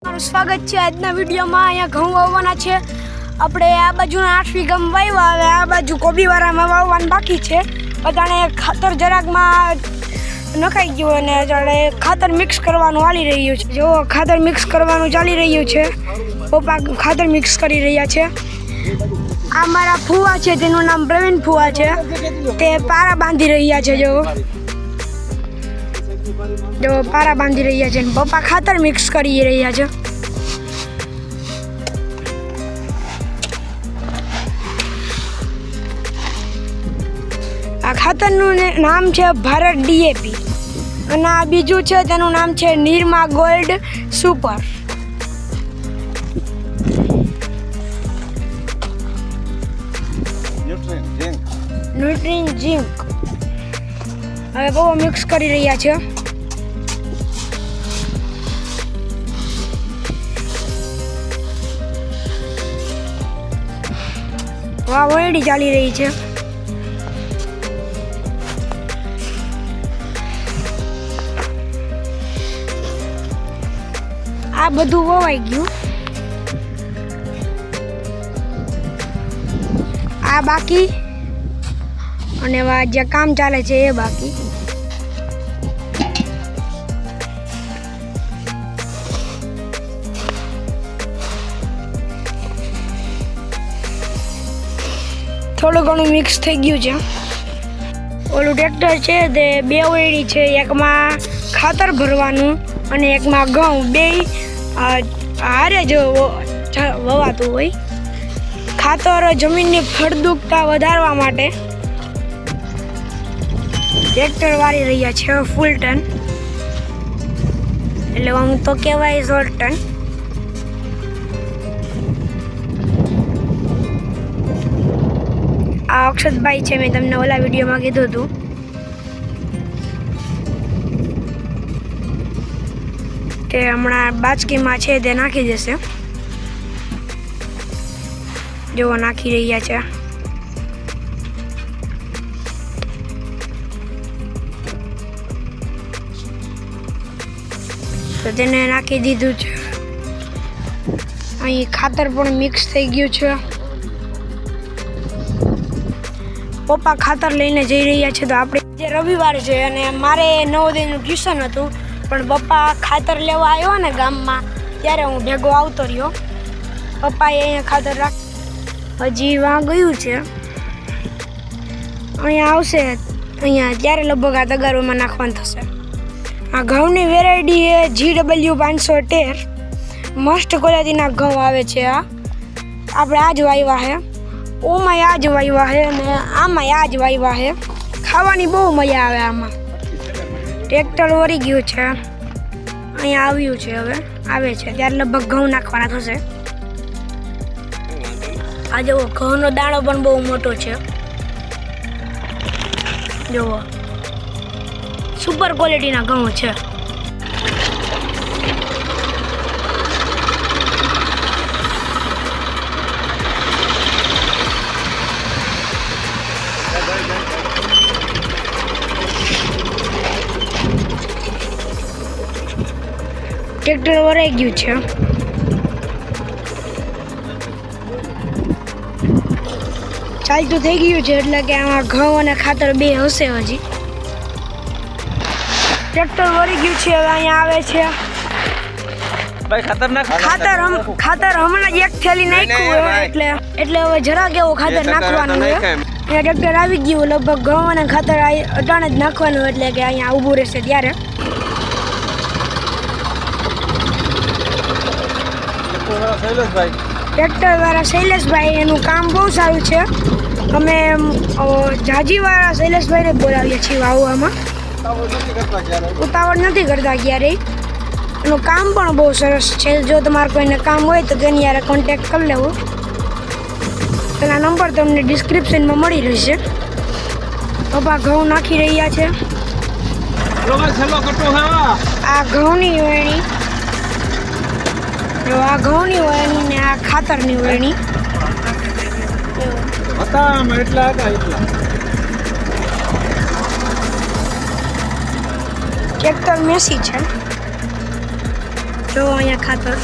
સ્વાગત છે આજના વિડીયોમાં। અહીંયા ઘઉં વાવવાના છે આપણે। આ બાજુના 8 વીઘામાં વાવ્યા, હવે આ બાજુ કોબીવાળામાં વાવવાનું બાકી છે। બધાને ખાતર જરાકમાં નખાઈ ગયું અને જાણે ખાતર મિક્સ કરવાનું ચાલી રહ્યું છે। જો ખાતર મિક્સ કરવાનું ચાલી રહ્યું છે, પપ્પા ખાતર મિક્સ કરી રહ્યા છે। આ મારા ફુવા છે, તેનું નામ પ્રવીણ ફુવા છે, તે પારા બાંધી રહ્યા છે। જો પારા બાંધી રહ્યા છે, પપ્પા ખાતર મિક્સ કરી રહ્યા છે। આ ખાતરનું નામ છે ભારત DAP અને આ બીજું છે તેનું નામ છે નિરમા ગોલ્ડ સુપર। ન્યુટ્રીન ઝિંક હવે બહુ મિક્સ કરી રહ્યા છે। વાવણી ચાલી રહી છે। આ બધું વવાઈ ગયું, આ બાકી અને જે કામ ચાલે છે એ બાકી। થોડું ઘણું મિક્સ થઈ ગયું છે। ઓલું ટ્રેક્ટર છે તે 2 ઓયડી છે, એકમાં ખાતર ભરવાનું અને એકમાં ઘઉં, બે હારે જ વવાતું હોય। ખાતર જમીનની ફળદ્રુપતા વધારવા માટે ટ્રેક્ટર વાળી રહ્યા છે ફૂલ ટન, એટલે આમ તો કહેવાય 100 ટન। આ અક્ષતભાઈ છે, મેં તમને ઓલા વિડીયોમાં કીધું હતું। તે હમણાં બાચકીમાં છે તે નાખી દેશે। જો નાખી રહ્યા છે। તો તેને નાખી દીધું છે। અહીં ખાતર પણ મિક્સ થઈ ગયું છે। પપ્પા ખાતર લઈને જઈ રહ્યા છે। તો આપણે જે રવિવાર છે અને મારે નવોદયનું ટ્યુશન હતું, પણ પપ્પા ખાતર લેવા આવ્યો ને ગામમાં, ત્યારે હું ભેગો આવતો રહ્યો। પપ્પાએ અહીંયા ખાતર રાખ, હજી વાં ગયું છે, અહીંયા આવશે અહીંયા ત્યારે લગભગ આ તગારોમાં નાખવાનું થશે। આ ઘઉંની વેરાયટી એ GW 513 મસ્ત ક્વોલિટીના ઘઉં આવે છે। આ આપણે આ જ વાવ્યા છે, ઓમાં આ જ વાવ્યા છે અને આમાં આ જ વાવ્યા છે। ખાવાની બહુ મજા આવે આમાં। ટ્રેક્ટર વળી ગયું છે, અહીંયા આવ્યું છે, હવે આવે છે ત્યારે લગભગ ઘઉં નાખવાના થશે। આ જુઓ ઘઉંનો દાણો પણ બહુ મોટો છે। જુઓ સુપર ક્વોલિટીના ઘઉં છે। ટ્રેક્ટર વરાઈ ગયું છે, ચાલતું થઈ ગયું છે, એટલે કે આમાં ઘઉં અને ખાતર બે હશે હજી। ટ્રેક્ટર વળી ગયું છે, હવે અહીંયા આવે છે ખાતર હમણાં જ 1 થેલી નાખ્યું હોય, એટલે હવે જરાક એવું ખાતર નાખવાનું હોય। અહીંયા ટ્રેક્ટર આવી ગયું, લગભગ ઘઉં અને ખાતર અટાણે જ નાખવાનું, એટલે કે અહીંયા ઊભું રહેશે ત્યારે। ટ્રેક્ટર વાળા શૈલેષભાઈ, એનું કામ બહુ સારું છે। અમે જાજીવાળા શૈલેષભાઈને બોલાવીએ છીએ વાવવામાં, ઉતાવળ નથી કરતા ક્યારેય। એનું કામ પણ બહુ સરસ છે। જો તમારે કોઈને કામ હોય તો તેની યારે કોન્ટેક્ટ કરી લેવો, તેના નંબર તમને ડિસ્ક્રિપ્શનમાં મળી રહેશે। પપ્પા ઘઉં નાખી રહ્યા છે। આ ઘઉંની વેણી, જો આ ઘઉંની વળણી ને આ ખાતરની વળણી ટ્રેક્ટર મેસી છે। જો અહીંયા ખાતર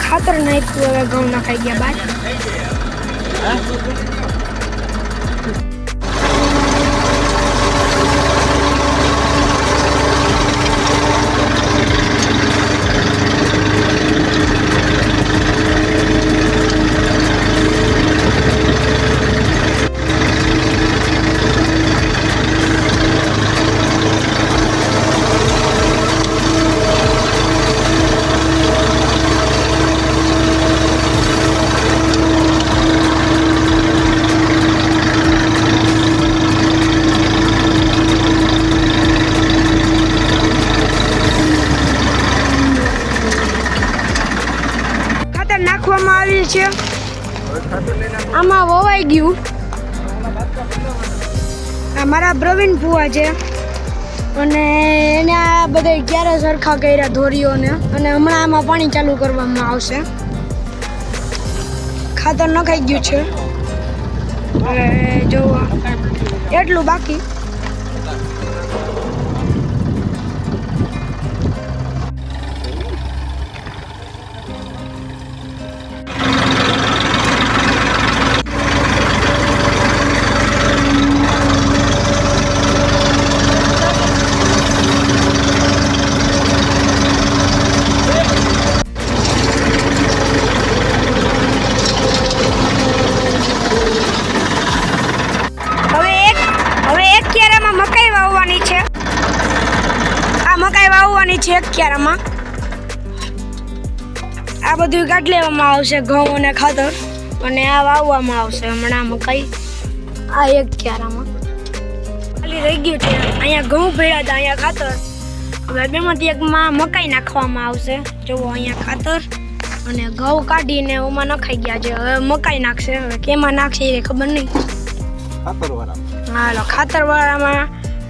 ખાતર નાખ્યું, હવે ઘઉં નખાઈ ગયા બાદ. નાખવામાં આવી છે, આમાં વવાઈ ગયું. આ મારા પ્રવીણ ફુવા છે અને એને આ બધા ક્યારે સરખા કર્યા ધોરીઓને, અને હમણાં આમાં પાણી ચાલુ કરવામાં આવશે. ખાતર નખાઈ ગયું છે, હવે જો એટલું બાકી. છે ક્યારામાં આ બધું કાઢી લેવામાં આવશે, ઘઉં અને ખાતર, અને આ વાવવામાં આવશે હમણાં મકાઈ. આ એક ક્યારામાં ખાલી રહી ગયું છે. અહીંયા ઘઉં ભેળા હતા, અહીંયા ખાતર. હવે બેમાંથી એકમાં મકાઈ નાખવામાં આવશે. જુઓ અહીંયા ખાતર અને ઘઉં કાઢીને ઓમાં નખાઈ ગયા છે. હવે મકાઈ નાખશે, હવે કેમાં નાખશે એ ખબર નહીં. હાલો ખાતરવાળામાં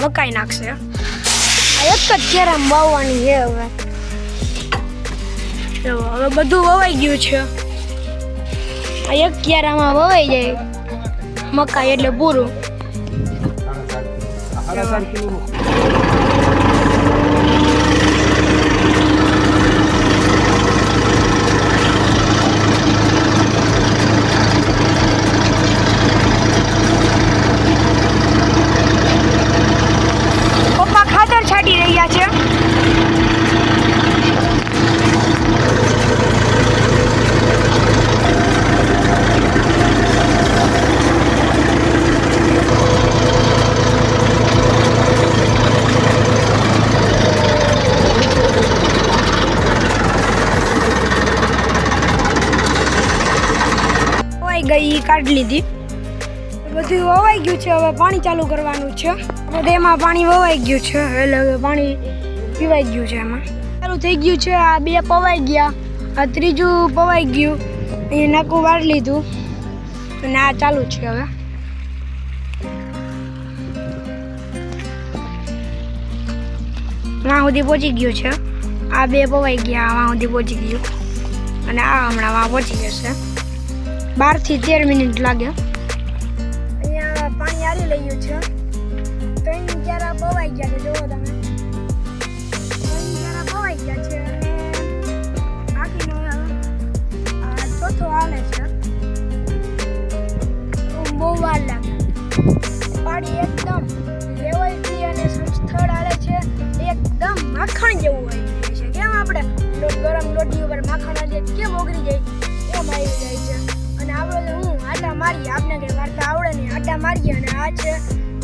મકાઈ નાખશે. એક જ ક્યારામાં વાવવાની છે. હવે બધું વવાઈ ગયું છે. આ એક ક્યારામાં વવાઈ જાય મકાઈ એટલે પૂરું. પપ્પા ખાતર છાંટી રહ્યા છે. ગઈ કાઢી લીધી, બધું વવાઈ ગયું છે. હવે પાણી ચાલુ કરવાનું છે. એમાં પાણી વવાઈ ગયું છે એટલે હવે પાણી પીવાઈ ગયું છે. એમાં ચાલુ થઈ ગયું છે. આ બે પવાઈ ગયા, આ ત્રીજું પવાઈ ગયું. એ નાકું વાળી લીધું અને આ ચાલુ છે. હવે વાં સુધી પહોંચી ગયું છે. આ બે પવાઈ ગયા, વાં સુધી પહોંચી ગયું અને આ હમણાં વાં પહોંચી જશે. 12 થી 13 મિનિટ લાગે. અહીંયા પાણી આરી લઈ ગયું છે. 3 ક્યારા પવાઈ ગયા છે. જોવો તમે 3 ક્યારા પવાઈ ગયા છે અને બાકીનો આ ચોથો હાલે છે. બહુ વાર લાગે. પાણી એકદમ લેવલથી અને સ્થળ હાલે છે. એકદમ માખણ જેવું હોય છે. કેમ આપણે ગરમ લોટી ઉપર માખણ હાલીએ કેમ ઓગળી જાય એમ આવી જાય છે. અને આપણે હું આટા મારીએ, આપને કંઈ વાર્તા આવડે નહીં, આટા મારીએ. અને આ છે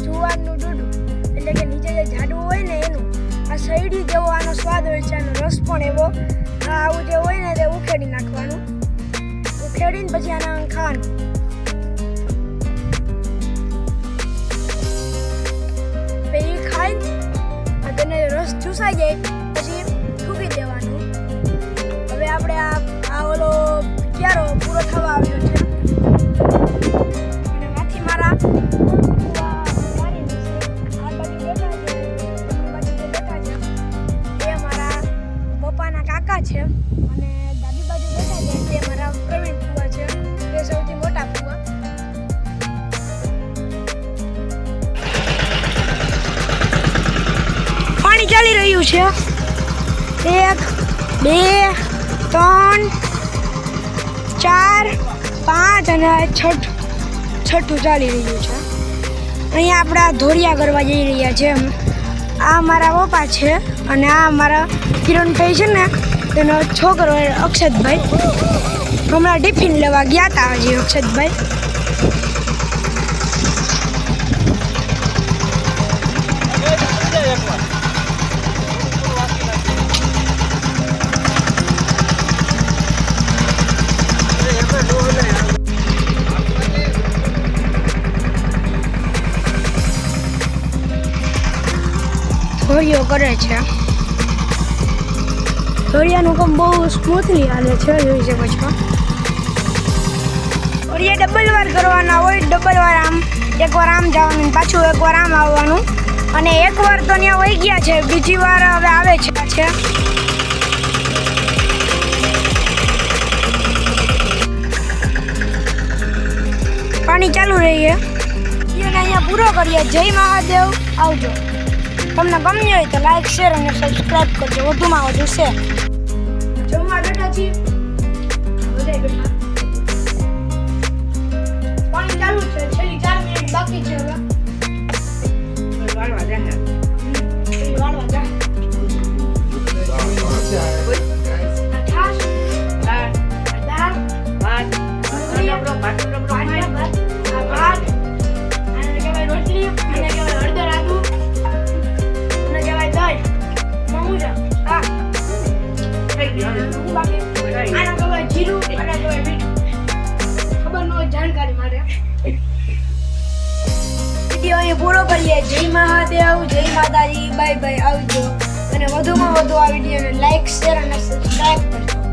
જુવારનું ડૂડું, એટલે કે નીચે જે જાડું હોય ને એનું. આ શેરડી જેવો આનો સ્વાદ હોય છે, આનો રસ પણ એવો. આવું જે હોય ને તે ઉખેડી નાખવાનું, ઉખેડીને પછી આના ખાવાનું. પછી ખાઈને તેને રસ ચૂસાઈ જાય પછી થૂકી દેવાનું. હવે આપણે આ ઓલો ક્યારો પૂરો થવા આવ્યો છે અને માથી મારા એ મારા પપ્પાના કાકા છે અને દાદી બાજુ બેઠા છે તે મારા પ્રવીણ ફુવા છે, તે સૌથી મોટા ફુવા. પાણી ચાલી રહ્યું છે 1 2 3 4 5 અને છઠ્ઠું ચાલી રહ્યું છે. અહીંયા આપણા ધોરિયા કરવા જઈ રહ્યા છે. આ મારા પપ્પા છે અને આ મારા કિરણભાઈ છે ને તેનો છોકરો અક્ષતભાઈ. હમણાં ટિફિન લેવા ગયા હતા હજી અક્ષતભાઈ. ધોરિયો કરે છે. ધોરિયાનું કામ બહુ સ્મૂથલી હાલે છે, જોઈ શકો છો. ધોરિયા ડબલ વાર કરવાના હોય, ડબલ વાર આમ, એકવાર આમ જવાનું પાછું એકવાર આમ આવવાનું. અને એકવાર તો ત્યાં વહી ગયા છે, બીજી વાર હવે આવે છે. પાણી ચાલુ રહીએ. અહીંયા પૂરો કરીએ. જય મહાદેવ. આવજો. તમને ગમ્યું હોય તો લાઈક શેર અને સબસ્ક્રાઇબ કરજો. વધુમાં વધુ શેર. જમવા બેઠા છીએ. બધાય બેઠા. પાણી ચાલુ છે. છેલ્લી 4 મિનિટ બાકી છે હવે. વાળવા જાય. વાળવા જાય. છાશ, દાળ, ભાત, ભાત, અને કહેવાય રોટલી, અને કહેવાય હળદર આદુ, અને કહેવાય દહીં, મમુજા. હા બાકી આને કહેવાય જીરું અને કહેવાય મીઠું. ખબર ન હોય જાણકારી માટે. વિડીયો અહીં પૂરો કરીએ. જય મહાદેવ, જય માતાજી, બાય બાય, આવજો. અને વધુમાં વધુ આ વિડીયોને લાઈક